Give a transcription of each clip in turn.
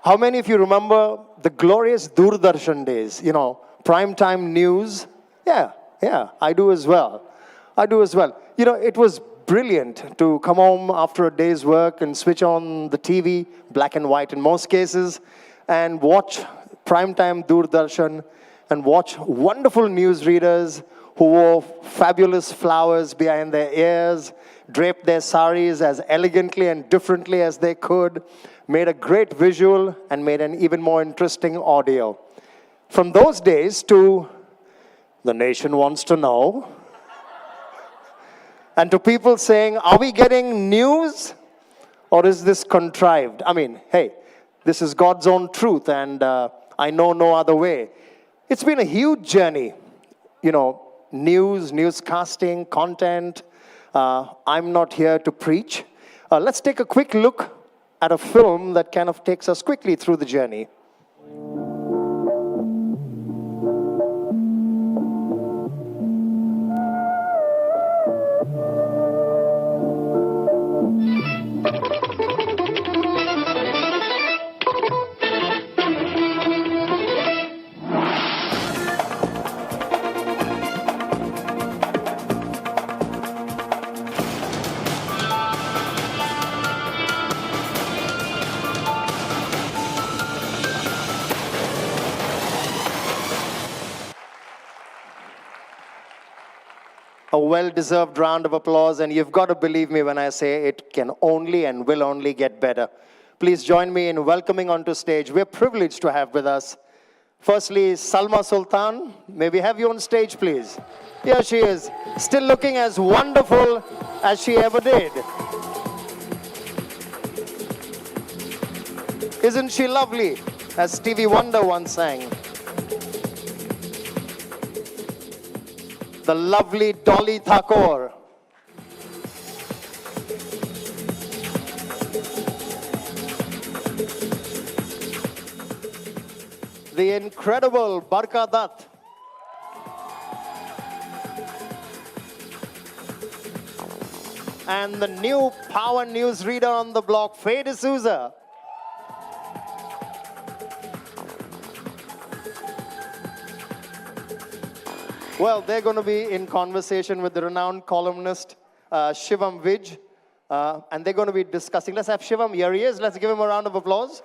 How many of you remember the glorious Doordarshan days? You know, primetime news. Yeah, I do as well. You know, it was brilliant to come home after a day's work and switch on the TV, black and white in most cases, and watch primetime Doordarshan and watch wonderful newsreaders who wore fabulous flowers behind their ears, draped their saris as elegantly and differently as they could, made a great visual, and made an even more interesting audio. From those days to the nation wants to know, and to people saying, are we getting news or is this contrived? I mean, hey, this is God's own truth and I know no other way. It's been a huge journey, you know, newscasting, content. I'm not here to preach. Let's take a quick look at a film that kind of takes us quickly through the journey. A well-deserved round of applause, and you've got to believe me when I say it can only and will only get better. Please join me in welcoming onto stage. We're privileged to have with us, firstly, Salma Sultan. May we have you on stage, please? Here she is, still looking as wonderful as she ever did. Isn't she lovely, as Stevie Wonder once sang? The lovely Dolly Thakore. The incredible Barkha Dutt. And the new power news reader on the block, Faye D'Souza. Well, they're going to be in conversation with the renowned columnist, Shivam Vij. And they're going to be discussing, let's have Shivam, here he is, let's give him a round of applause.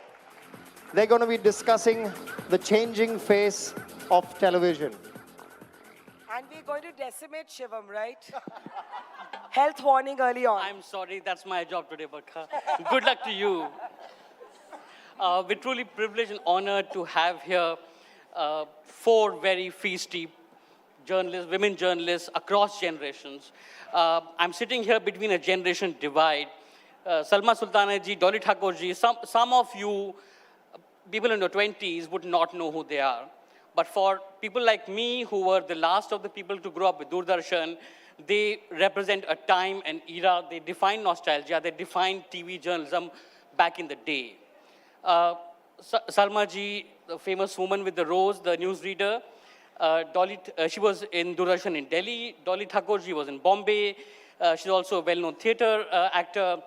They're going to be discussing the changing face of television. And we're going to decimate Shivam, right? Health warning early on. I'm sorry, that's my job today, Barkha. Good luck to you. We're truly privileged and honored to have here 4 very feisty journalists, women journalists across generations. I'm sitting here between a generation divide. Salma Sultan ji, Dolly Thakore ji, some of you, people in your 20s, would not know who they are. But for people like me, who were the last of the people to grow up with Doordarshan, they represent a time and era. They define nostalgia. They define TV journalism back in the day. Salma ji, the famous woman with the rose, the newsreader, she was in Doordarshan in Delhi. Dolly Thakore ji was in Bombay. She's also a well-known theatre actor.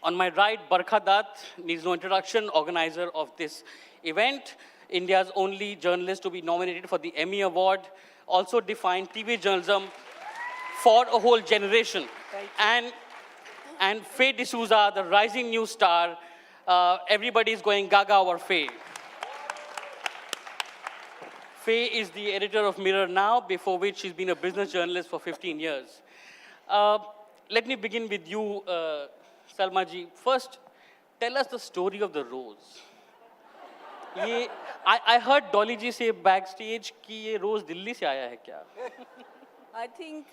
On my right, Barkha Dutt, needs no introduction, organizer of this event. India's only journalist to be nominated for the Emmy Award. Also defined TV journalism for a whole generation. And Faye D'Souza, the rising news star. Everybody's going gaga over Faye. Faye is the editor of Mirror Now, before which she's been a business journalist for 15 years. Let me begin with you, Salma ji. First, tell us the story of the rose. I heard Dolly ji say backstage that this rose Delhi se aaya hai kya? I think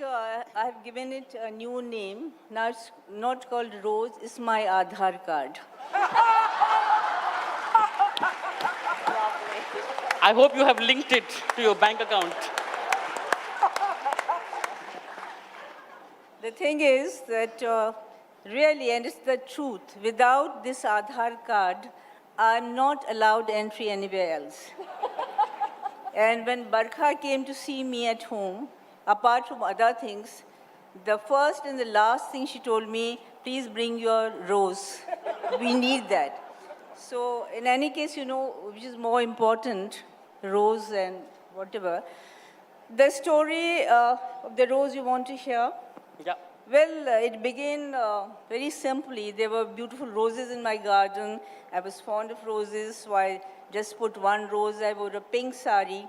I've given it a new name. Now it's not called Rose, it's my Aadhaar card. I hope you have linked it to your bank account. The thing is that really, and it's the truth, without this Aadhaar card, I'm not allowed entry anywhere else. And when Barkha came to see me at home, apart from other things, the first and the last thing she told me, please bring your rose. We need that. So in any case, you know, which is more important, rose and whatever. The story of the rose you want to hear? Yeah. Well, it began very simply. There were beautiful roses in my garden. I was fond of roses, so I just put one rose. I wore a pink sari.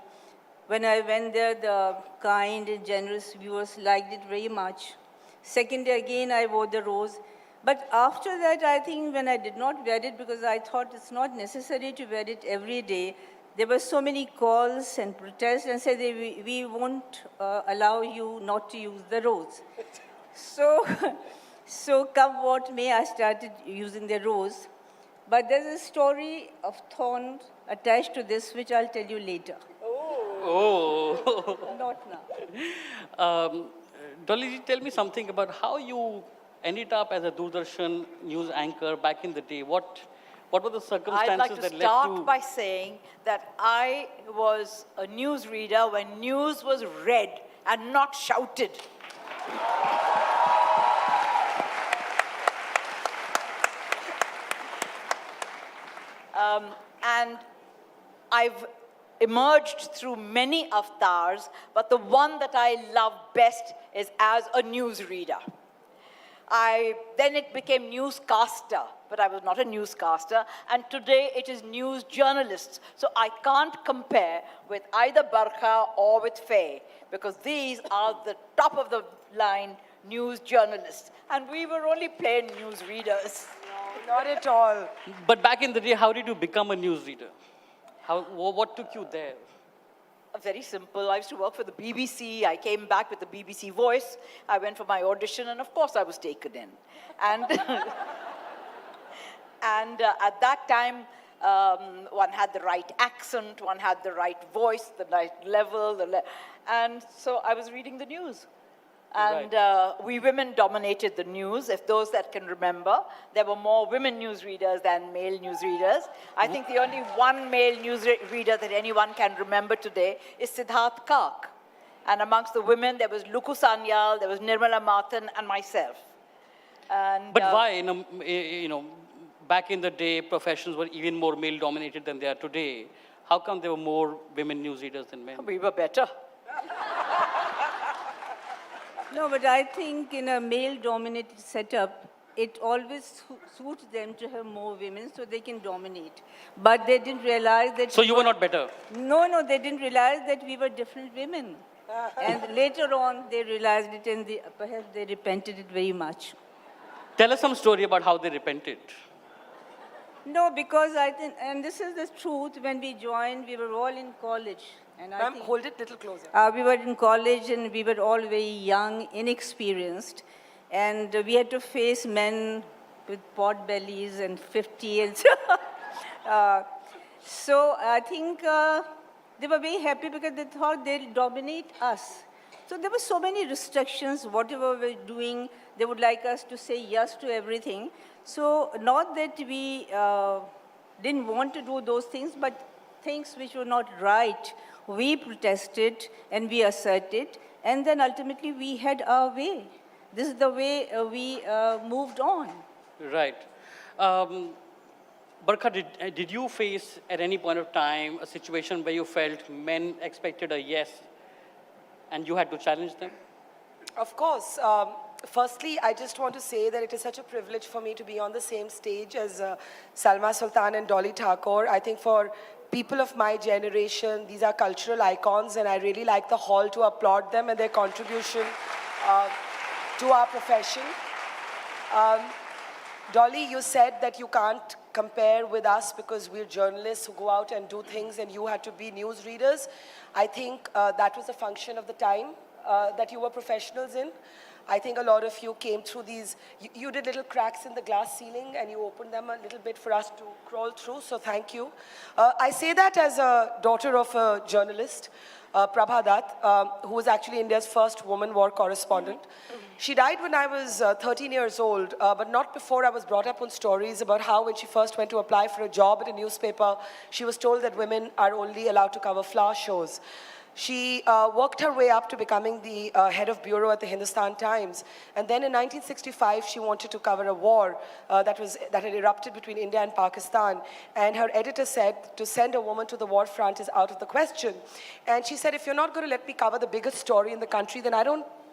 When I went there, the kind and generous viewers liked it very much. Second day again, I wore the rose. But after that, I think when I did not wear it, because I thought it's not necessary to wear it every day, there were so many calls and protests and said, we won't allow you not to use the rose. So, so come what may, I started using the rose. But there's a story of thorns attached to this, which I'll tell you later. Oh. Not now. Dolly, tell me something about how you ended up as a Doordarshan news anchor back in the day. What were the circumstances I'd like to that led start to... by saying that I was a news reader when news was read and not shouted. And I've emerged through many avatars, but the one that I love best is as a newsreader. Then it became newscaster, but I was not a newscaster, and today it is news journalists. So I can't compare with either Barkha or with Faye, because these are the top of the line news journalists, and we were only plain news readers. No, not at all. But back in the day, how did you become a newsreader? What took you there? Very simple. I used to work for the BBC. I came back with the BBC voice. I went for my audition, and of course I was taken in. And, at that time, one had the right accent, one had the right voice, the right level, and so I was reading the news. And we women dominated the news, if those that can remember. There were more women newsreaders than male newsreaders. I think the only one male newsreader that anyone can remember today is Siddharth Kak. And amongst the women, there was Luku Sanyal, there was Nirmala Mathan, and myself. And, But why? Back in the day, professions were even more male-dominated than they are today. How come there were more women newsreaders than men? we were better. No, but I think in a male-dominated setup, it always suits them to have more women so they can dominate. But they didn't realize that... So you were not better? No, they didn't realize that we were different women. And later on, they realized it, and perhaps they repented it very much. Tell us some story about how they repented. No, because I think, and this is the truth, when we joined, we were all in college. And I Ma'am, think, hold it a little closer. we were in college, and we were all very young, inexperienced. And we had to face men with pot bellies and 50. And so I think they were very happy because they thought they'll dominate us. So there were so many restrictions. Whatever we were doing, they would like us to say yes to everything. So not that we didn't want to do those things, but things which were not right, we protested and we asserted, and then ultimately we had our way. This is the way we moved on. Right. Barkha, did you face at any point of time a situation where you felt men expected a yes and you had to challenge them? Of course. Firstly, I just want to say that it is such a privilege for me to be on the same stage as Salma Sultan and Dolly Thakore. I think for people of my generation, these are cultural icons, and I really like the hall to applaud them and their contribution to our profession. Dolly, you said that you can't compare with us because we're journalists who go out and do things, and you had to be news readers. I think that was a function of the time that you were professionals in. I think a lot of you came through these, you did little cracks in the glass ceiling and you opened them a little bit for us to crawl through, so thank you. I say that as a daughter of a journalist, Barkha Dutt, who was actually India's first woman war correspondent. She died when I was 13 years old, but not before I was brought up on stories about how when she first went to apply for a job at a newspaper, she was told that women are only allowed to cover flower shows. She worked her way up to becoming the head of bureau at the Hindustan Times. And then in 1965, she wanted to cover a war that had erupted between India and Pakistan. And her editor said, to send a woman to the war front is out of the question. And she said, if you're not going to let me cover the biggest story in the country,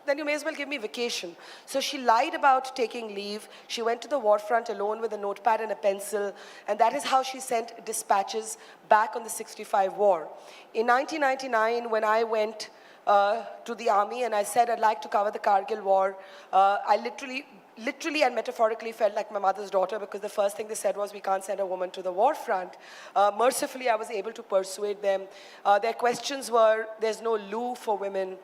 then you may as well give me vacation. So she lied about taking leave. She went to the war front alone with a notepad and a pencil, and that is how she sent dispatches back on the 65 war. In 1999, when I went to the army and I said I'd like to cover the Kargil war, I literally and metaphorically felt like my mother's daughter, because the first thing they said was, we can't send a woman to the war front. Mercifully, I was able to persuade them. Their questions were, there's no loo for women,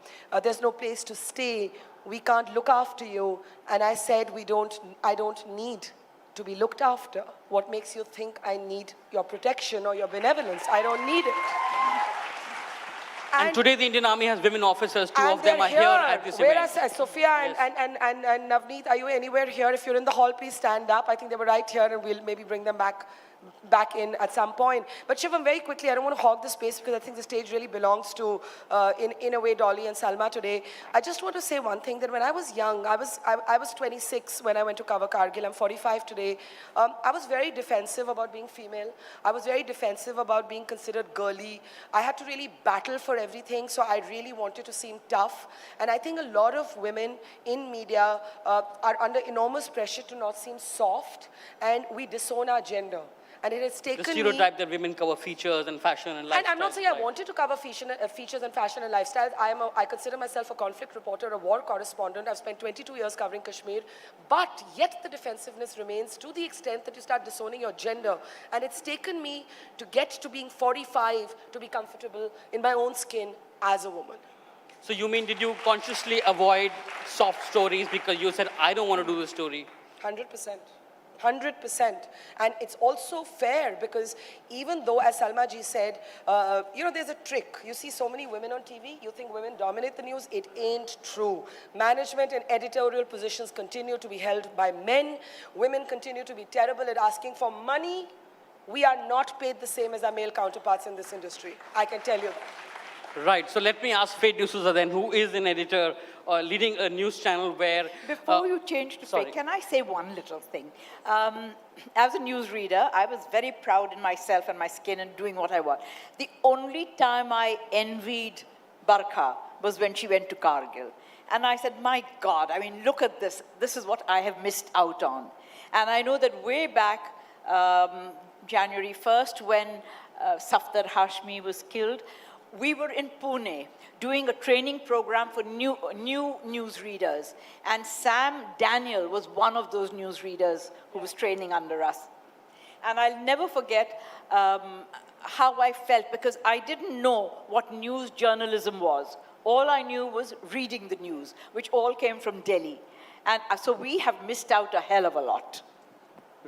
there's no place to stay, we can't look after you. And I said, I don't need to be looked after. What makes you think I need your protection or your benevolence? I don't need it. And today the Indian Army has women officers. Two of them are here at this event. Whereas Sophia and Navneet, are you anywhere here? If you're in the hall, please stand up. I think they were right here, and we'll maybe bring them back in at some point. But Shivam, very quickly, I don't want to hog the space because I think the stage really belongs to, in a way, Dolly and Salma today. I just want to say one thing, that when I was young, I was 26 when I went to cover Kargil. I'm 45 today. I was very defensive about being female. I was very defensive about being considered girly. I had to really battle for everything, so I really wanted to seem tough. And I think a lot of women in media are under enormous pressure to not seem soft, and we disown our gender. And it has taken the stereotype that women cover features and fashion and lifestyle. And I'm not saying I wanted to cover features and fashion and lifestyle. I consider myself a conflict reporter, a war correspondent. I've spent 22 years covering Kashmir. But yet the defensiveness remains to the extent that you start disowning your gender. And it's taken me to get to being 45 to be comfortable in my own skin as a woman. So you mean, did you consciously avoid soft stories because you said, I don't want to do the story? 100%. 100%. And it's also fair because even though, as Salma ji said, there's a trick. You see so many women on TV, you think women dominate the news. It ain't true. Management and editorial positions continue to be held by men. Women continue to be terrible at asking for money. We are not paid the same as our male counterparts in this industry. I can tell you that. Right. So let me ask Faye D'Souza then, who is an editor leading a news channel where... Before you change to Faye, can I say one little thing? As a newsreader, I was very proud in myself and my skin and doing what I want. The only time I envied Barkha was when she went to Kargil. And I said, my God, I mean, look at this. This is what I have missed out on. And I know that way back, January 1st, when Safdar Hashmi was killed, we were in Pune doing a training program for new newsreaders. And Sam Daniel was one of those newsreaders who was training under us. And I'll never forget how I felt, because I didn't know what news journalism was. All I knew was reading the news, which all came from Delhi. And so we have missed out a hell of a lot.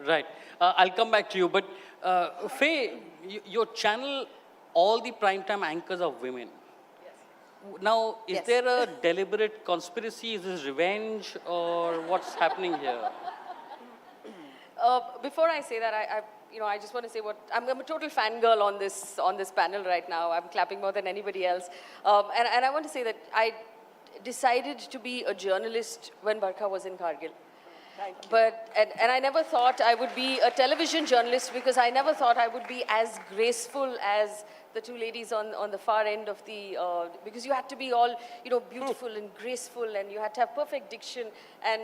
Right. I'll come back to you. But Faye, your channel, all the primetime anchors are women. Yes. Now, is there a deliberate conspiracy? Is this revenge, or what's happening here? Before I say that, I just want to say I'm a total fangirl on this panel right now. I'm clapping more than anybody else, and I want to say that I decided to be a journalist when Barkha was in Kargil. But I never thought I would be a television journalist, because I never thought I would be as graceful as the two ladies on the far end of the, because you had to be all, beautiful and graceful, and you had to have perfect diction, and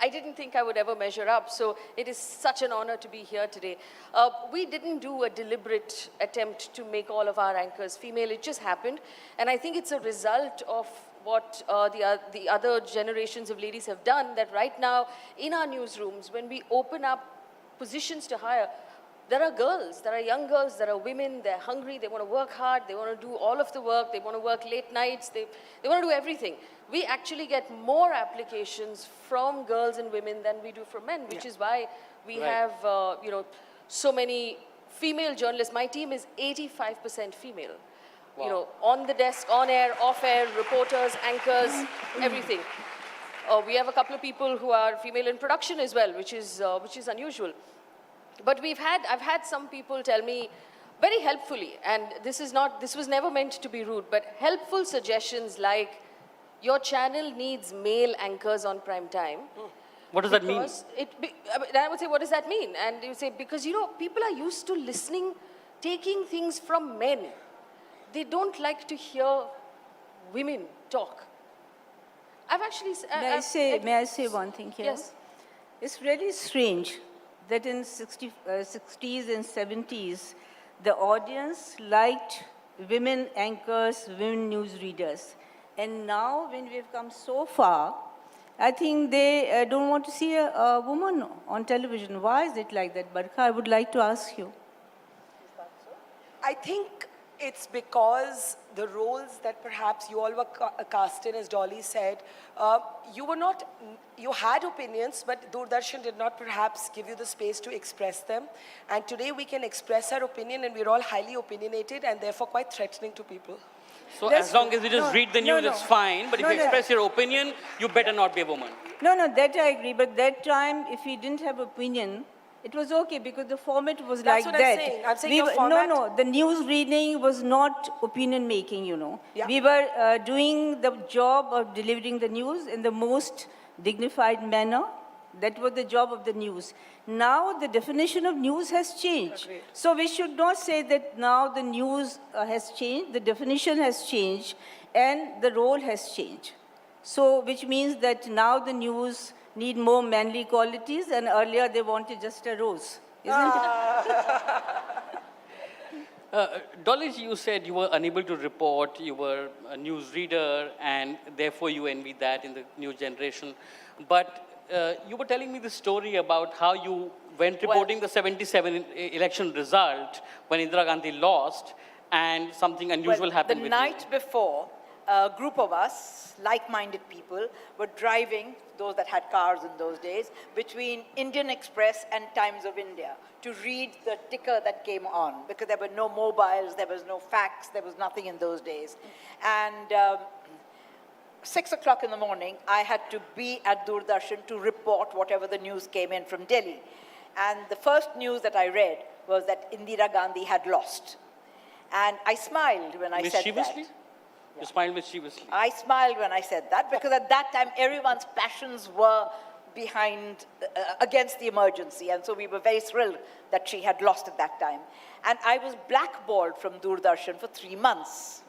I didn't think I would ever measure up. So it is such an honor to be here today. We didn't do a deliberate attempt to make all of our anchors female. It just happened. And I think it's a result of what the other generations of ladies have done, that right now in our newsrooms, when we open up positions to hire, there are girls, there are young girls, there are women, they're hungry, they want to work hard, they want to do all of the work, they want to work late nights, they want to do everything. We actually get more applications from girls and women than we do from men, which is why we have, so many female journalists. My team is 85% female. Wow. On the desk, on air, off air, reporters, anchors, everything. We have a couple of people who are female in production as well, which is unusual. But I've had some people tell me, very helpfully, and this was never meant to be rude, but helpful suggestions like, your channel needs male anchors on prime time. What does that mean? I would say, what does that mean? And you say, because, people are used to listening, taking things from men. They don't like to hear women talk. I've actually... May I say one thing here? Yes. It's really strange that in 60s and 70s, the audience liked women anchors, women news readers. And now, when we've come so far, I think they don't want to see a woman on television. Why is it like that, Barkha? I would like to ask you. I think it's because the roles that perhaps you all were cast in, as Dolly said, you had opinions, but Doordarshan did not perhaps give you the space to express them. And today we can express our opinion, and we're all highly opinionated and therefore quite threatening to people. So as long as you just read the news, it's fine. But if you express your opinion, you better not be a woman. No, that I agree. But that time, if we didn't have opinion, it was okay because the format was That's like what that. I'm saying. I'm saying your format... No, the news reading was not opinion making, Yeah. We were doing the job of delivering the news in the most dignified manner. That was the job of the news. Now the definition of news has changed. Agreed. So we should not say that now the news has changed, the definition has changed, and the role has changed. So which means that now the news need more manly qualities, and earlier they wanted just a rose, isn't it? Dolly, you said you were unable to report, you were a news reader, and therefore you envy that in the new generation. But you were telling me the story about how you went reporting the 77 election result when Indira Gandhi lost, and something unusual happened with the night before, a group of us, like-minded people, were driving, those that had cars in those days, between Indian Express and Times of India to read the ticker that came on, because there were no mobiles, there was no fax, there was nothing in those days. And 6 o'clock in the morning, I had to be at Doordarshan to report whatever the news came in from Delhi. And the first news that I read was that Indira Gandhi had lost. And I smiled when I said that. You smiled mischievously? I smiled when I said that, because at that time, everyone's passions were behind, against the emergency. And so we were very thrilled that she had lost at that time. And I was blackballed from Doordarshan for 3 months.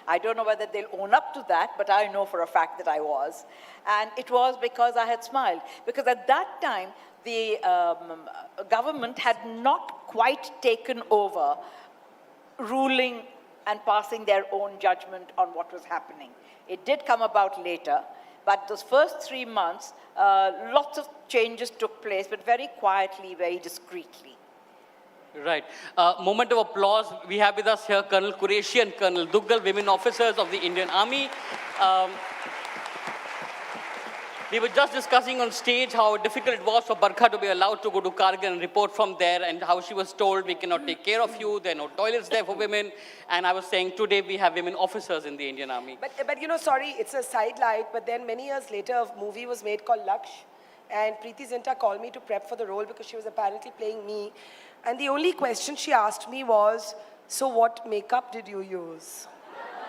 I don't know whether they'll own up to that, but I know for a fact that I was. And it was because I had smiled. Because at that time, the government had not quite taken over ruling and passing their own judgment on what was happening. It did come about later, but those first 3 months, lots of changes took place, but very quietly, very discreetly. Right. Moment of applause. We have with us here Colonel Qureshi and Colonel Duggal, women officers of the Indian Army. We were just discussing on stage how difficult it was for Barkha to be allowed to go to Kargil and report from there, and how she was told, we cannot take care of you, there are no toilets there for women. And I was saying, today we have women officers in the Indian Army. But sorry, it's a sidelight, but then many years later, a movie was made called Laksh, and Preeti Zinta called me to prep for the role because she was apparently playing me. And the only question she asked me was, so what makeup did you use?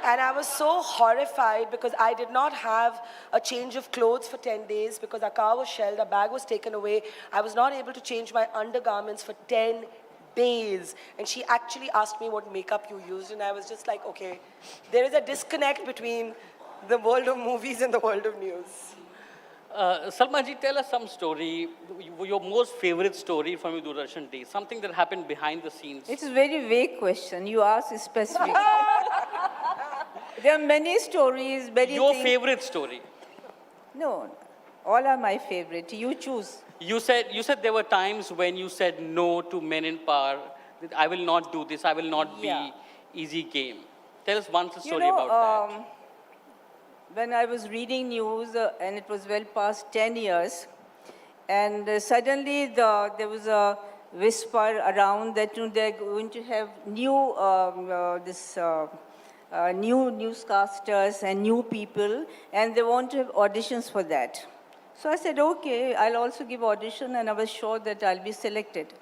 And I was so horrified because I did not have a change of clothes for 10 days because our car was shelled, our bag was taken away. I was not able to change my undergarments for 10 days. And she actually asked me what makeup you used. And I was just like, okay, there is a disconnect between the world of movies and the world of news. Salma ji, tell us some story, your most favorite story from your Doordarshan days, something that happened behind the scenes. It's a very vague question. You ask specific. There are many stories, many Your things. favorite story? No, all are my favorite. You choose. You said there were times when you said no to men in power. That I will not do this. I will not be easy game. Tell us one story about that. When I was reading news, and it was well past 10 years, and suddenly there was a whisper around that they're going to have new new newscasters and new people, and they want to have auditions for that. So I said, okay, I'll also give audition, and I was sure that I'll be selected.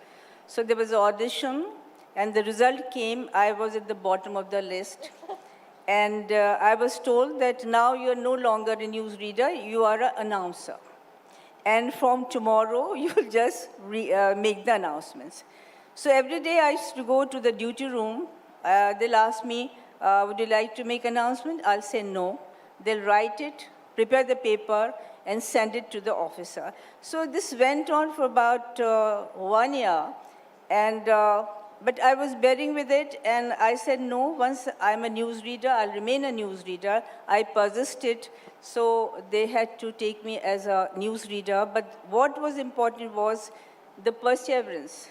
So there was an audition, And the result came, I was at the bottom of the list. And I was told that now you're no longer a newsreader, you are an announcer. And from tomorrow, you'll just make the announcements. So every day I used to go to the duty room. They'll ask me, would you like to make an announcement? I'll say no. They'll write it, prepare the paper, and send it to the officer. So this went on for about 1 year. And, but I was bearing with it, and I said, no, once I'm a newsreader, I'll remain a newsreader. I persisted, so they had to take me as a newsreader. But what was important was the perseverance,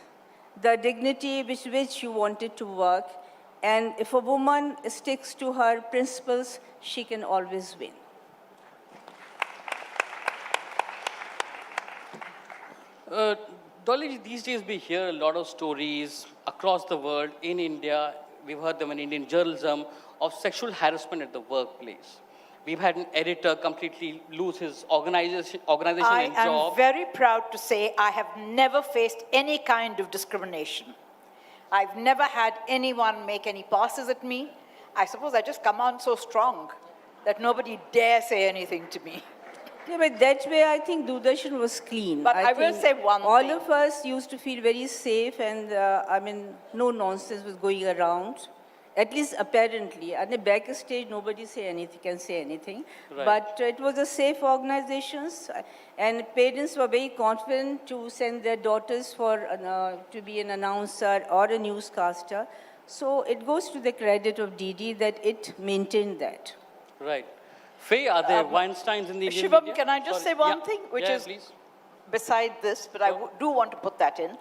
the dignity with which you wanted to work. And if a woman sticks to her principles, she can always win. Dolly, these days we hear a lot of stories across the world, in India, we've heard them in Indian journalism, of sexual harassment at the workplace. We've had an editor completely lose his organization and job. I am very proud to say I have never faced any kind of discrimination. I've never had anyone make any passes at me. I suppose I just come on so strong that nobody dare say anything to me. Yeah, but that way I think Doordarshan was clean. But I will think say one all thing. of us used to feel very safe, and I mean, no nonsense was going around. At least apparently. At the backstage, nobody can say anything. Right. But it was a safe organization, and parents were very confident to send their daughters for to be an announcer or a newscaster. So it goes to the credit of DD that it maintained that. Right. Faye, are there Weinsteins in the Indian Shivam, media? can I just Sorry. say one Yeah. thing, which Yeah, is please. beside this, but I do want to put that in.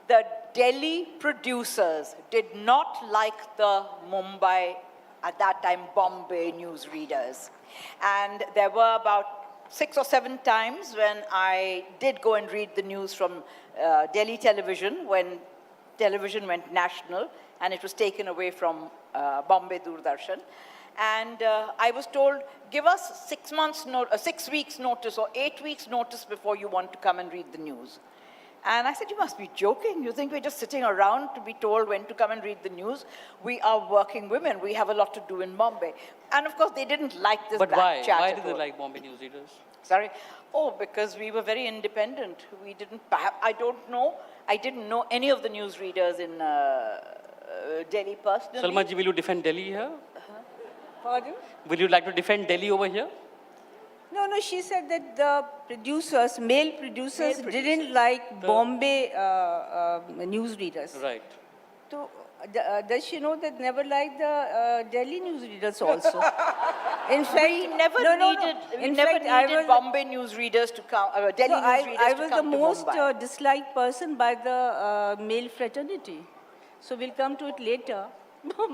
The Delhi producers did not like the Mumbai, at that time, Bombay newsreaders. And there were about 6 or 7 times when I did go and read the news from Delhi television, when television went national, and it was taken away from Bombay Doordarshan. And I was told, give us 6 weeks notice or 8 weeks notice before you want to come and read the news. And I said, you must be joking. You think we're just sitting around to be told when to come and read the news? We are working women. We have a lot to do in Bombay. And of course, they didn't like this But black chat. why did they like Bombay newsreaders? Sorry? Oh, because we were very independent. We didn't, I don't know. I didn't know any of the newsreaders in Delhi personally. Salma ji, will you defend Delhi here? Pardon? Will you like to defend Delhi over here? No, she said that the producers, male producers, didn't like Bombay newsreaders. Right. So, does she know that never liked the Delhi newsreaders also? In fact, We never needed Bombay newsreaders to come, Delhi newsreaders I to was come the to most Mumbai. disliked person by the male fraternity. So we'll come to it later.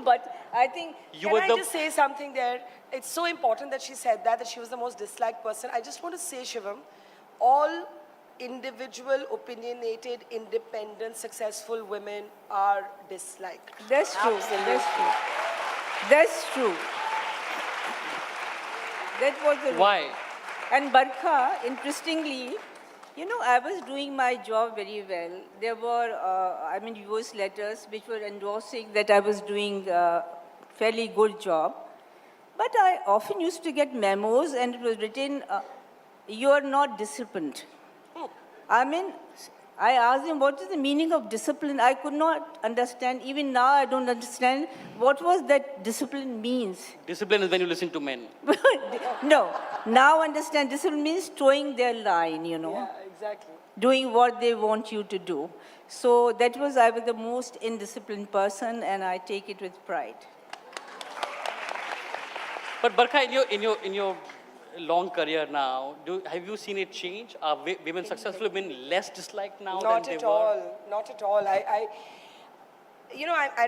But I think... You Can were I the just say something there? It's so important that she said that she was the most disliked person. I just want to say, Shivam, all individual, opinionated, independent, successful women are disliked. That's true. Absolutely. That's true. That's true. That was the... Why? And Barkha, interestingly, you know, I was doing my job very well. There were, US letters which were endorsing that I was doing a fairly good job. But I often used to get memos and it was written, you are not disciplined. I mean, I asked him, what is the meaning of discipline? I could not understand. Even now, I don't understand what was that discipline means. Discipline is when you listen to men. No, now understand discipline means towing their line, you know. Yeah, exactly. Doing what they want you to do. So I was the most indisciplined person, and I take it with pride. But Barkha, in your long career now, have you seen it change? Are women, successful women, less disliked now Not than at they were? all. Not at all. I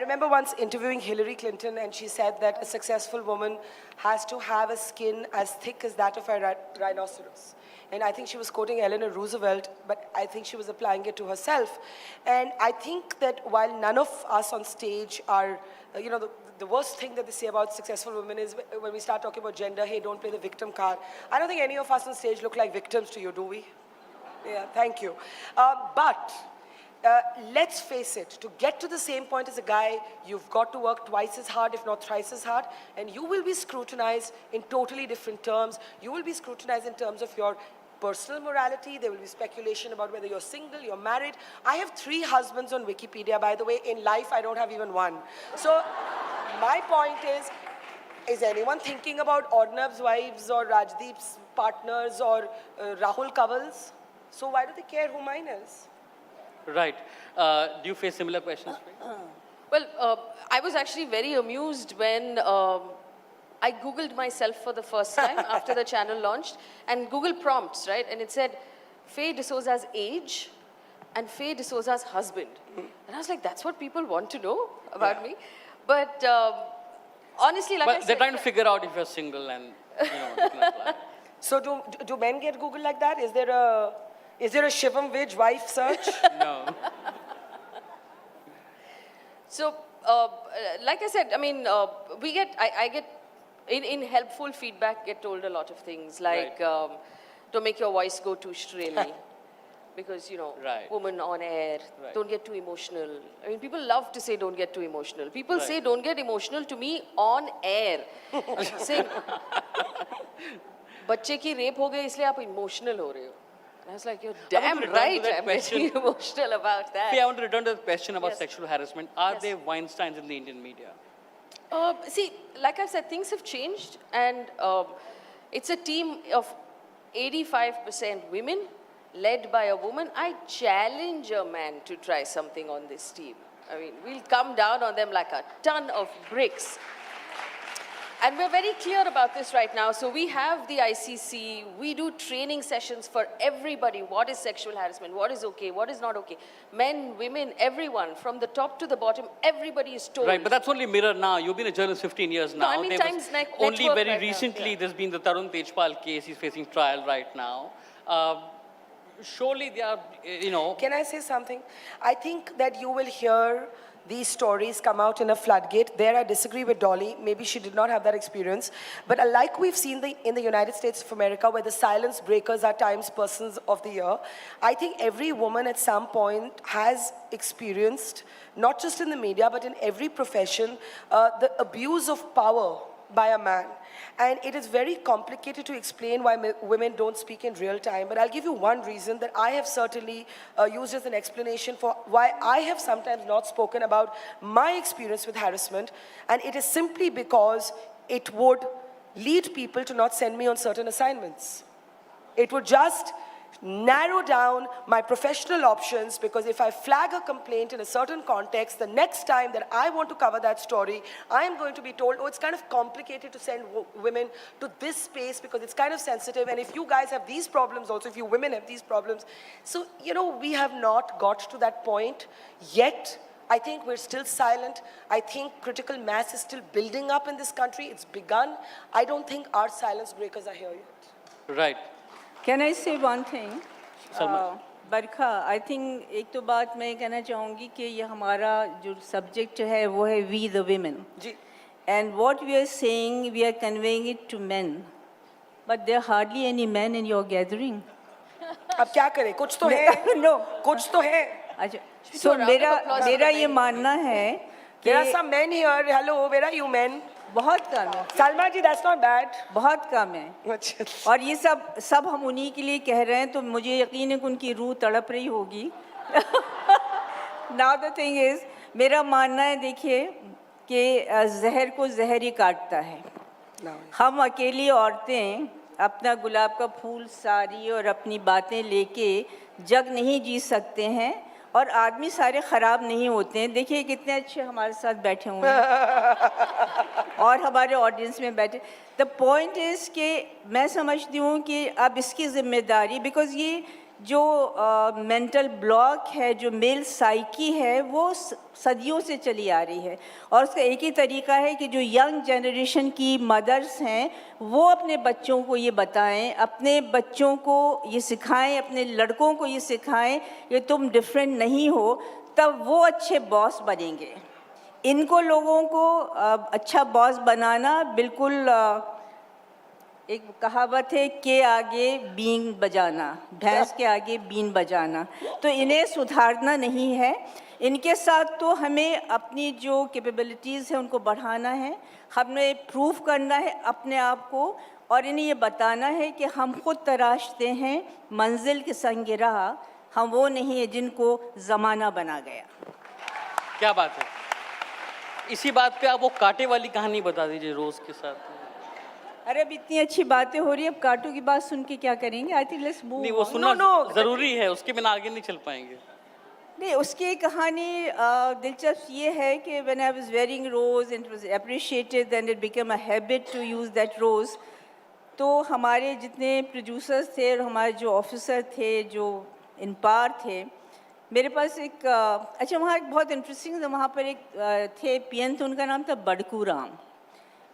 remember once interviewing Hillary Clinton, and she said that a successful woman has to have a skin as thick as that of a rhinoceros. And I think she was quoting Eleanor Roosevelt, but I think she was applying it to herself. And I think that while none of us on stage are, the worst thing that they say about successful women is when we start talking about gender, hey, don't play the victim card. I don't think any of us on stage look like victims to you, do we? Yeah, thank you. But let's face it, to get to the same point as a guy, you've got to work twice as hard, if not thrice as hard, and you will be scrutinized in totally different terms. You will be scrutinized in terms of your personal morality. There will be speculation about whether you're single, you're married. I have 3 husbands on Wikipedia, by the way. In life, I don't have even one. So my point is anyone thinking about Ornab's wives or Rajdeep's partners or Rahul Kanwal's? So why do they care who mine is? Right. Do you face similar questions? Well, I was actually very amused when I Googled myself for the first time after the channel launched, and Google prompts, right? And it said, Faye D'Souza's age and Faye D'Souza's husband. And I was like, that's what people want to know about me? But honestly, like I said... they're trying to figure out if you're single and, you know, they can apply. So do men get Googled like that? Is there a Shivam Vij wife search? No. So, like I said, I mean, I get, in helpful feedback, get told a lot of things, like, Right. Don't make your voice go too shrilly. Because, you know, Right. woman on air, Right. don't get too emotional. I mean, people love to say don't get too emotional. People Right. say don't get emotional to me on air. Saying, बच्चे की rape हो गई इसलिए आप emotional हो रहे हो. And I was like, you're damn return to right, that I'm question. getting emotional about that. Hey, I want to return to the question about Yes. sexual harassment. Are Yes. there Weinsteins in the Indian media? See, like I've said, things have changed, and it's a team of 85% women, led by a woman. I challenge a man to try something on this team. I mean, we'll come down on them like a ton of bricks. And we're very clear about this right now. So we have the ICC, we do training sessions for everybody. What is sexual harassment? What is okay? What is not okay? Men, women, everyone, from the top to the bottom, everybody is told. Right, but that's only Mirror now. You've been a journalist 15 years now. I mean, There Times was Network only very right now, recently, yeah. there's been the Tarun Tejpal case. He's facing trial right now. Surely they are, you know... Can I say something? I think that you will hear these stories come out in a floodgate. There I disagree with Dolly. Maybe she did not have that experience. But like we've seen in the United States of America, where the silence breakers are Times Persons of the Year, I think every woman at some point has experienced, not just in the media, but in every profession, the abuse of power by a man. And it is very complicated to explain why women don't speak in real time. But I'll give you one reason that I have certainly used as an explanation for why I have sometimes not spoken about my experience with harassment. And it is simply because it would lead people to not send me on certain assignments. It would just narrow down my professional options, because if I flag a complaint in a certain context, the next time that I want to cover that story, I am going to be told, oh, it's kind of complicated to send women to this space because it's kind of sensitive, and if you guys have these problems also, if you women have these problems. So, you know, we have not got to that point yet. I think we're still silent. I think critical mass is still building up in this country. It's begun. I don't think our silence breakers are here yet. Right. Can I say one thing? Salma. Barkha, I think एक तो बात मैं कहना चाहूँगी कि ये हमारा जो subject है वो है we the women. Ji. And what we are saying, we are conveying it to men. But there are hardly any men in your gathering. अब क्या करें? कुछ तो है. No. कुछ तो है. अच्छा. So मेरा ये मानना है कि There are some men here. Hello, where are you men? बहुत कम है. Salma ji, that's not bad. बहुत कम है. और ये सब हम उन्हीं के लिए कह रहे हैं, तो मुझे यकीन है कि उनकी रूह तड़प रही होगी. Now the thing is, मेरा मानना है, देखिए कि जहर को जहर ही काटता है. हम अकेली औरतें अपना गुलाब का फूल सारी और अपनी बातें लेके जग नहीं जी सकते हैं, और आदमी सारे ख़राब नहीं होते हैं. देखिए कितने अच्छे हमारे साथ बैठे हुए हैं और हमारे ऑडियंस में बैठे. द पॉइंट इज़ कि मैं समझती हूँ कि अब इसकी ज़िम्मेदारी, बिकॉज़ ये जो मेंटल ब्लॉक है, जो मेल साइकी है, वो सदियों से चली आ रही है. और उसका एक ही तरीका है कि जो यंग जनरेशन की मदर्स हैं वो अपने बच्चों को ये बताएं, अपने बच्चों को ये सिखाएं, अपने लड़कों को ये सिखाएं कि तुम डिफरेंट नहीं हो, तब वो अच्छे बॉस बनेंगे. इनको लोगों को अच्छा बॉस बनाना बिल्कुल एक कहावत है के आगे बीन बजाना, भैंस के आगे बीन बजाना, तो इन्हें सुधारना नहीं है। इनके साथ तो हमें अपनी जो कैपेबिलिटीज़ हैं उनको बढ़ाना है, हमें प्रूव करना है अपने आप को, और इन्हें ये बताना है कि हम खुद तराशते हैं मंजिल के संग राह, हम वो नहीं है जिनको ज़माना बना गया। क्या बात है। इसी बात पे आप वो कांटे वाली कहानी बता दीजिए रोज़ के साथ। अरे अब इतनी अच्छी बातें हो रही है, अब कांटों की बात सुन के क्या करेंगे? I think let's move. नहीं, वो सुनना ज़रूरी है, उसके बिना आगे नहीं चल पाएंगे। नहीं, उसकी एक कहानी दिलचस्प ये है कि when I was wearing rose and it was appreciated and it became a habit to use that rose, तो हमारे जितने प्रोड्यूसर्स थे और हमारे जो ऑफिसर थे, जो इन पार थे, मेरे पास एक अच्छा वहाँ एक बहुत इंटरेस्टिंग, वहाँ पर एक थे पीएन, थे, उनका नाम था बड़कू राम।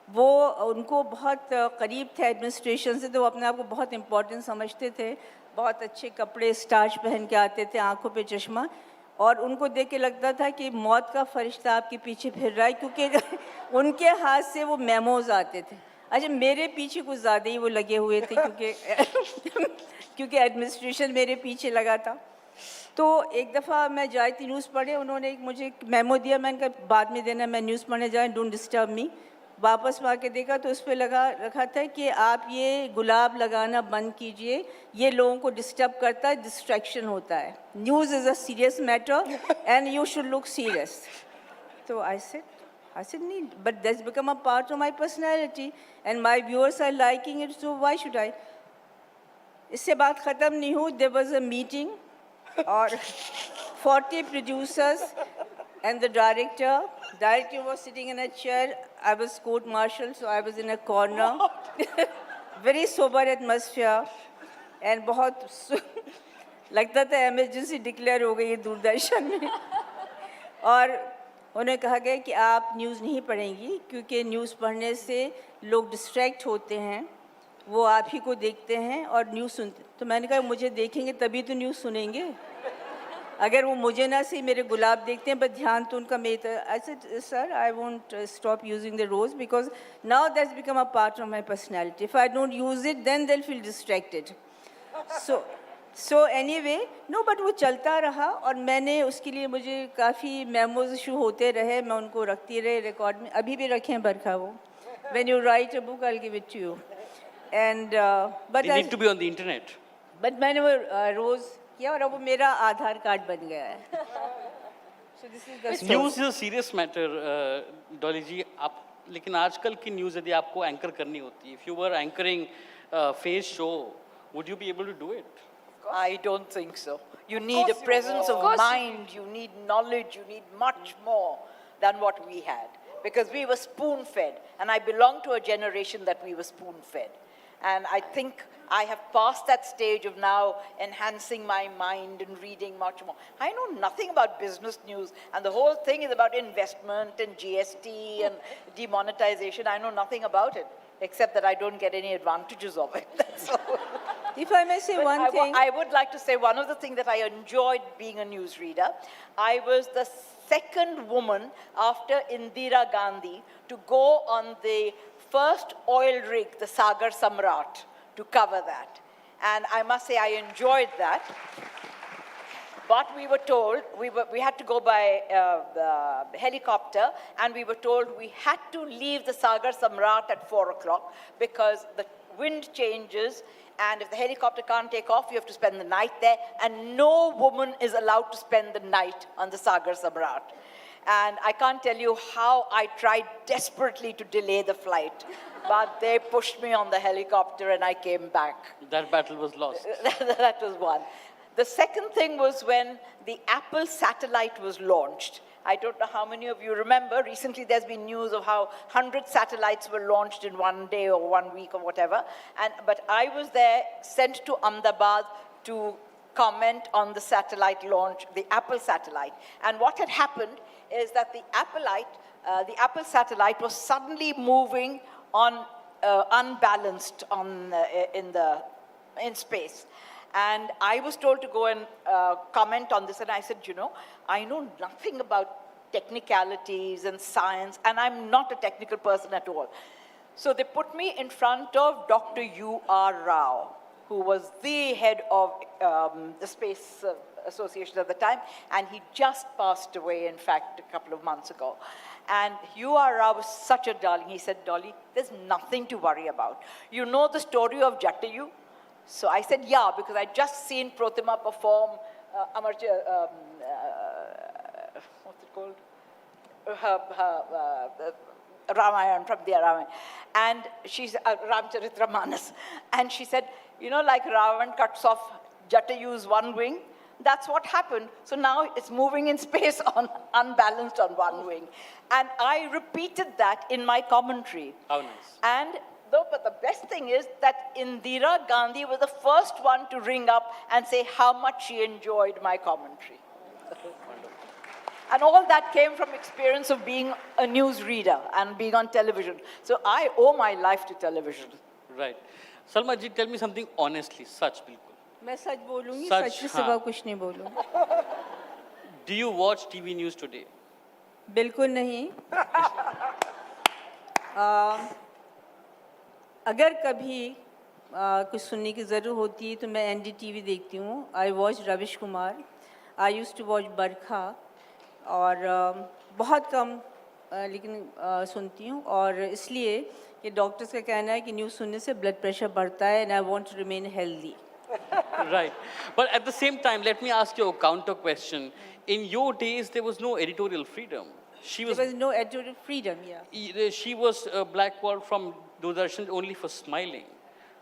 वो उनको बहुत करीब थे एडमिनिस्ट्रेशन से, तो वो अपने आप को बहुत इम्पोर्टेंट समझते थे, बहुत अच्छे कपड़े स्टार्च पहन के आते थे, आंखों पे चश्मा, और उनको देख के लगता था कि मौत का फरिश्ता आपके पीछे फिर रहा है, क्योंकि उनके हाथ से वो मेमोज आते थे। अच्छा, मेरे पीछे कुछ ज़्यादा ही वो लगे हुए थे, क्योंकि एडमिनिस्ट्रेशन मेरे पीछे लगा था। तो एक दफ़ा मैं जाई थी न्यूज़ पढ़े, उन्होंने एक मुझे एक मेमो दिया, मैंने कहा बाद में देना, मैं न्यूज़ पढ़ने जाए, डोंट डिस्टर्ब मी। वापस में आके देखा तो उस पर लगा रखा था कि आप ये गुलाब लगाना बंद कीजिए, ये लोगों को डिस्टर्ब करता है, डिस्ट्रैक्शन होता है, news is a serious matter and you should look serious. तो आई said नहीं, but that's become a part of my personality and my viewers are liking it, so why should I? इससे बात ख़त्म नहीं हुई, there was a meeting और 40 producers and the director was sitting in a chair, I was court martial, so I was in a corner, very sober atmosphere, and बहुत लगता था emergency declare हो गई है दूरदर्शन में। और उन्हें कहा गया कि आप न्यूज़ नहीं पढ़ेंगी, क्योंकि न्यूज़ पढ़ने से लोग डिस्ट्रैक्ट होते हैं, वो आप ही को देखते हैं और न्यूज़ सुनते। तो मैंने कहा मुझे देखेंगे तभी तो न्यूज़ सुनेंगे, अगर वो मुझे ना सही मेरे गुलाब देखते हैं, बस ध्यान तो उनका मेरी तरफ। I said sir, I won't stop using the rose because now that's become a part of my personality, if I don't use it then they feel distracted. So anyway no, but वो चलता रहा और मैंने उसके लिए, मुझे काफ़ी memos issue होते रहे, मैं उनको रखती रही रिकॉर्ड में, अभी भी रखे हैं बरखा वो। When you write a book I will give it to you and but They need to be on the internet. But मैंने वो रोज़ किया और अब वो मेरा आधार कार्ड बन गया है। So this is the story. News is a serious matter Dolly ji. आप लेकिन आजकल की न्यूज़ यदि आपको एंकर करनी होती है, if you were anchoring face show, would you be able to do it? I don't think so. You need a presence of mind, you need knowledge, you need much more than what we had. Because we were spoon-fed, and I belong to a generation that we were spoon-fed. And I think I have passed that stage of now enhancing my mind and reading much more. I know nothing about business news, and the whole thing is about investment and GST and demonetization. I know nothing about it, except that I don't get any advantages of it. That's all. If I may say one thing. I would like to say one of the things that I enjoyed being a newsreader, I was the second woman after Indira Gandhi to go on the first oil rig, the Sagar Samrat, to cover that. And I must say I enjoyed that. But we were told, we had to go by helicopter, and we were told we had to leave the Sagar Samrat at 4 o'clock because the wind changes, and if the helicopter can't take off, you have to spend the night there, and no woman is allowed to spend the night on the Sagar Samrat. And I can't tell you how I tried desperately to delay the flight, but they pushed me on the helicopter and I came back. That battle was lost. That was one. The second thing was when the Apple satellite was launched. I don't know how many of you remember, recently there's been news of how 100 satellites were launched in one day or 1 week or whatever. But I was there, sent to Ahmedabad to comment on the satellite launch, the Apple satellite. And what had happened is that the Apple satellite was suddenly moving on unbalanced in space. And I was told to go and comment on this, and I said, you know, I know nothing about technicalities and science, and I'm not a technical person at all. So they put me in front of Dr. U.R. Rao, who was the head of the Space Association at the time, and he just passed away, in fact, a couple of months ago. And U.R. Rao was such a darling. He said, Dolly, there's nothing to worry about. You know the story of Jatayu? So I said, yeah, because I'd just seen Protima perform what's it called? Ramayana, from the Ramayana. And she's Ramcharitra Manas. And she said, you know, like Ravan cuts off Jatayu's one wing, that's what happened. So now it's moving in space unbalanced on one wing. And I repeated that in my commentary. How nice. And but the best thing is that Indira Gandhi was the first one to ring up and say how much she enjoyed my commentary. And all that came from experience of being a news reader and being on television. So I owe my life to television. Right. Salma ji, tell me something honestly, such bilkul. मैं सच बोलूँगी, सच, सच के हाँ. सिवा कुछ नहीं बोलूँगी. Do you watch TV news today? बिल्कुल नहीं. अगर कभी कुछ सुनने की ज़रूरत होती है तो मैं NDTV देखती हूँ. I watch Ravish Kumar. I used to watch बरखा. और बहुत कम लेकिन सुनती हूँ और इसलिए कि डॉक्टर्स का कहना है कि न्यूज़ सुनने से ब्लड प्रेशर बढ़ता है and I want to remain healthy. Right. But at the same time, let me ask you a counter question. In your days, there was no editorial freedom. There was no editorial freedom, yeah. She was blackballed from Doordarshan only for smiling.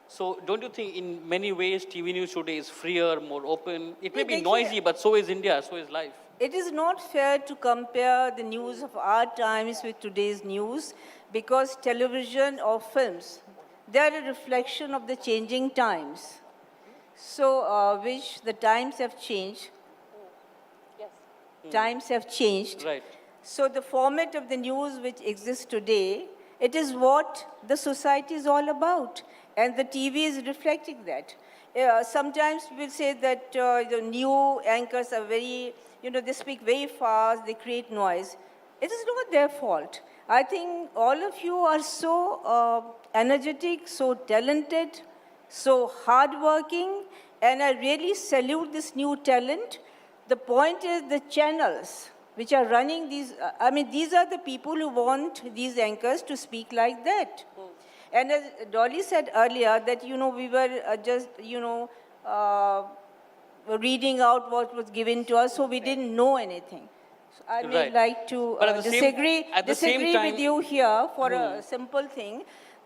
So don't you think in many ways TV news today is freer, more open? It may be noisy, but so is India, so is life. It is not fair to compare the news of our times with today's news because television or films, they are a reflection of the changing times. So, which the times have changed. Yes. Times have changed. Right. So the format of the news which exists today, it is what the society is all about. And the TV is reflecting that. Sometimes we'll say that the new anchors are very, they speak very fast, they create noise. It is not their fault. I think all of you are so energetic, so talented, so hardworking, and I really salute this new talent. The point is the channels which are running these, these are the people who want these anchors to speak like that. And as Dolly said earlier, that, we were just, reading out what was given to us, so we didn't know anything. So I may like to disagree with you here for a simple thing,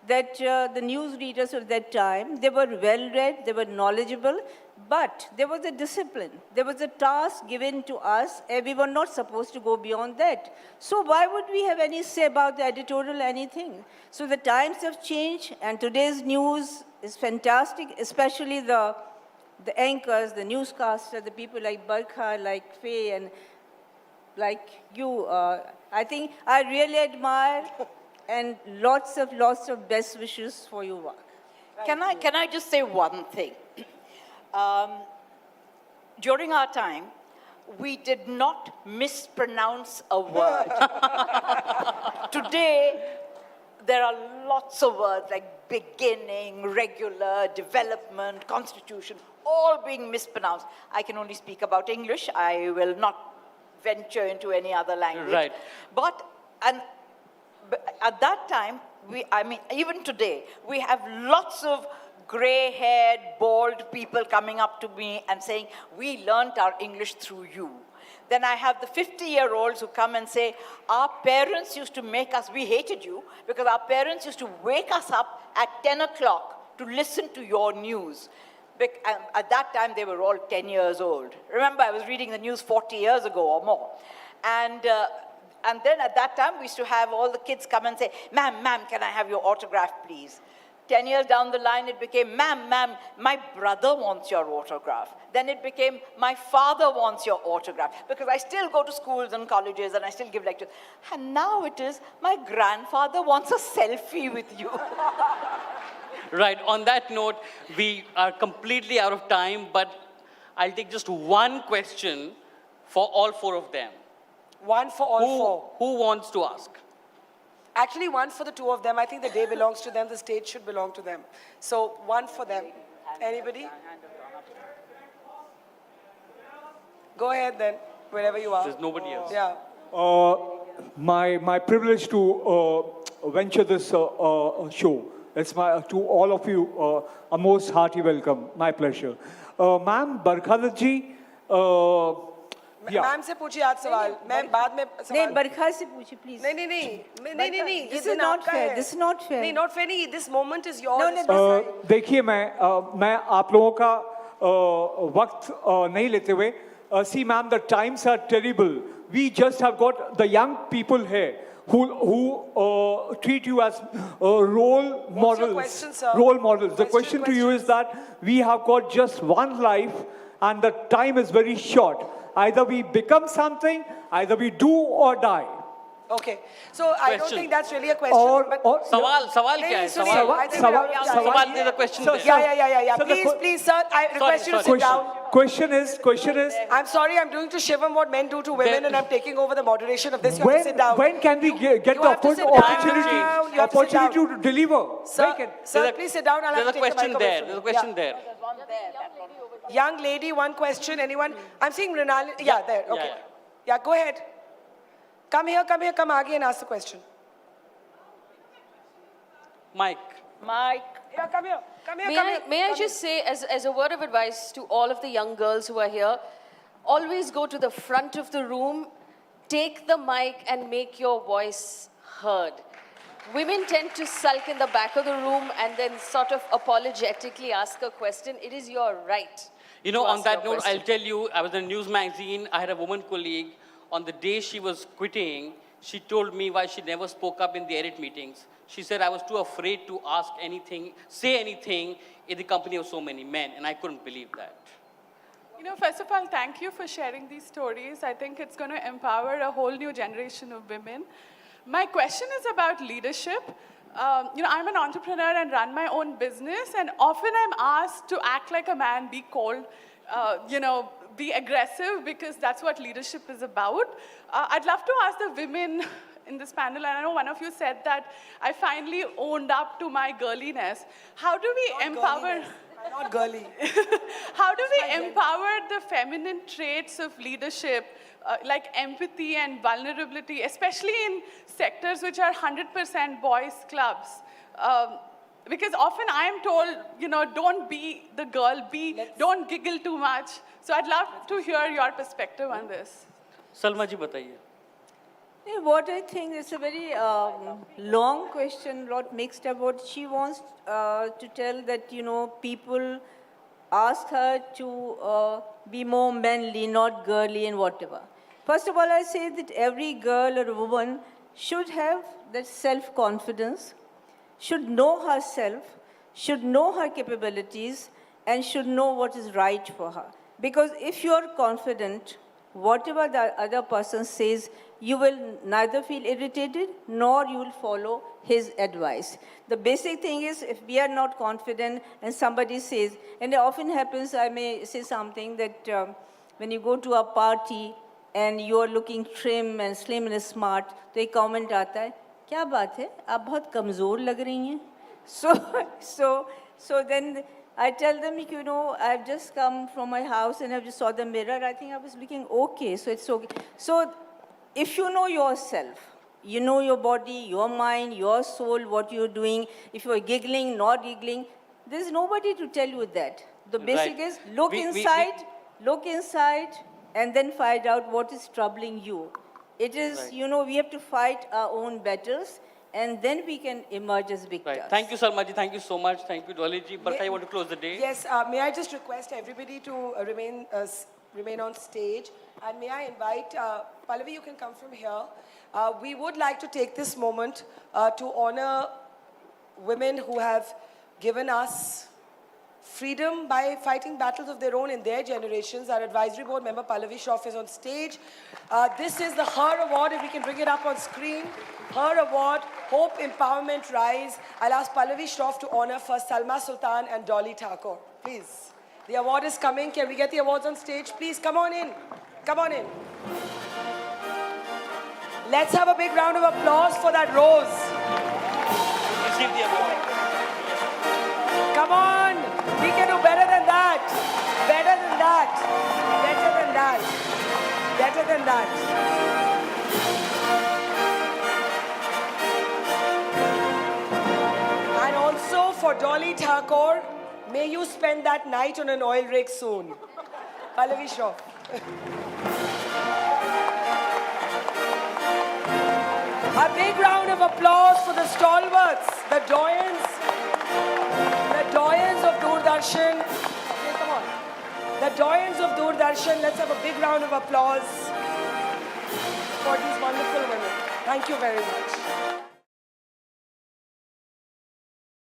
that the news readers of that time, they were well-read, they were knowledgeable, but there was a discipline. There was a task given to us, and we were not supposed to go beyond that. So why would we have any say about the editorial anything? So the times have changed, and today's news is fantastic, especially the anchors, the newscasters, the people like Barkha, like Faye, and like you. I think I really admire and lots of best wishes for your work. Can I just say one thing? During our time, we did not mispronounce a word. Today, there are lots of words like beginning, regular, development, constitution, all being mispronounced. I can only speak about English. I will not venture into any other language. Right. But at that time, even today, we have lots of gray-haired, bald people coming up to me and saying, we learnt our English through you. Then I have the 50-year-olds who come and say, our parents used to make us, we hated you, because our parents used to wake us up at 10 o'clock to listen to your news. At that time, they were all 10 years old. Remember, I was reading the news 40 years ago or more. And then at that time, we used to have all the kids come and say, ma'am, can I have your autograph, please? 10 years down the line, it became, ma'am, my brother wants your autograph. Then it became, my father wants your autograph. Because I still go to schools and colleges and I still give lectures. And now it is, my grandfather wants a selfie with you. Right. On that note, we are completely out of time, but I'll take just one question for all four of them. One for all four. Who wants to ask? Actually, one for the two of them. I think the day belongs to them. The stage should belong to them. So one for them. Anybody? Go ahead then, wherever you are. There's nobody else. Yeah. My privilege to venture this show. It's to all of you a most hearty welcome. My pleasure. Ma'am, Barkha Dutt ji, yeah. Ma'am से पूछिए आज सवाल मैं बाद में नहीं सवाल बरखा से पूछिए प्लीज नहीं नहीं नहीं नहीं नहीं नहीं This ये is दिन not आपका fair. है This is not fair. नहीं not fair नहीं this moment is yours No, no, देखिए मैं आप लोगों का वक्त नहीं लेते हुए see ma'am, the times are terrible. We just have got the young people here who treat you as role models. question, sir? Role models. The Question, question to you is that we have got just one life and the time is very short. Either we become something, either we do or die. Okay, so I don't Question. think that's really a question. but सवाल क्या नहीं, है? सुनिए, सवाल I think we're out of time. सवाल there's a question Sir, there. Yeah. So the Please, sir, I request you to sit down. Question is, I'm sorry, I'm doing to Shivam what men do to women, and I'm taking over the moderation of this. You have to sit down. when can we get You the have to sit down. opportunity You have to sit down. to deliver? Sir, When can- sir, please sit down. I'll have There's to a take the question mic away there. from There's a you. question Yeah. there. Young lady, one question. Anyone? I'm seeing Rinal. Yeah, there. Okay. Yeah. Yeah, go ahead. Come here, come Aage and ask the question. Mike. Yeah, come here. May I just say, as a word of advice to all of the young girls who are here, always go to the front of the room, take the mic and make your voice heard. Women tend to sulk in the back of the room and then sort of apologetically ask a question. It is your right. You know, to on ask that your note, question. I'll tell you, I was in a news magazine. I had a woman colleague. On the day she was quitting, she told me why she never spoke up in the edit meetings. She said, I was too afraid to ask anything, say anything in the company of so many men, and I couldn't believe that. You know, first of all, thank you for sharing these stories. I think it's going to empower a whole new generation of women. My question is about leadership. You know, I'm an entrepreneur and run my own business, and often I'm asked to act like a man, be cold, you know, be aggressive, because that's what leadership is about. I'd love to ask the women in this panel, and I know one of you said that I finally owned up to my girliness. How do we empower... Not girly. How do we empower the feminine traits of leadership, like empathy and vulnerability, especially in sectors which are 100% boys' clubs? Because often I am told, you know, don't be the girl, don't giggle too much. So I'd love to hear your perspective on this. Salma ji, bataiye. What I think is a very long question, lot mixed up. What she wants to tell that, you know, people ask her to be more manly, not girly and whatever. First of all, I say that every girl or woman should have that self-confidence, should know herself, should know her capabilities, and should know what is right for her. Because if you're confident, whatever the other person says, you will neither feel irritated nor you will follow his advice. The basic thing is, if we are not confident and somebody says, and it often happens, I may say something that when you go to a party and you are looking trim and slim and smart, तो एक comment आता है, क्या बात है, आप बहुत कमज़ोर लग रही हैं. So then I tell them, you know, I've just come from my house and I just saw the mirror. I think I was looking okay, so it's okay. So if you know yourself, you know your body, your mind, your soul, what you're doing, if you're giggling, not giggling, there's nobody to tell you that. The basic Right. is look inside, and then find out what is troubling you. It is, Right. you know, we have to fight our own battles, and then we can emerge as victors. Right. Thank you, Salma ji. Thank you so much. Thank you, Dolly ji. Barkha, you want to close the day? Yes, may I just request everybody to remain on stage, and may I invite, Pallavi, you can come from here. We would like to take this moment to honor women who have given us freedom by fighting battles of their own in their generations. Our advisory board member, Pallavi Shroff, is on stage. This is the Her Award, if we can bring it up on screen. Her Award, Hope, Empowerment, Rise. I'll ask Pallavi Shroff to honor first Salma Sultan and Dolly Thakore. Please. The award is coming. Can we get the awards on stage? Please, come on in. Come on in. Let's have a big round of applause for that rose. Receive the award. Come on, we can do better than that. Better than that. Better than that. Better than that. And also for Dolly Thakore, may you spend that night on an oil rig soon. Pallavi Shroff. A big round of applause for the stalwarts, the doyens of Doordarshan. Okay, come on. The doyens of Doordarshan, let's have a big round of applause for these wonderful women. Thank you very much.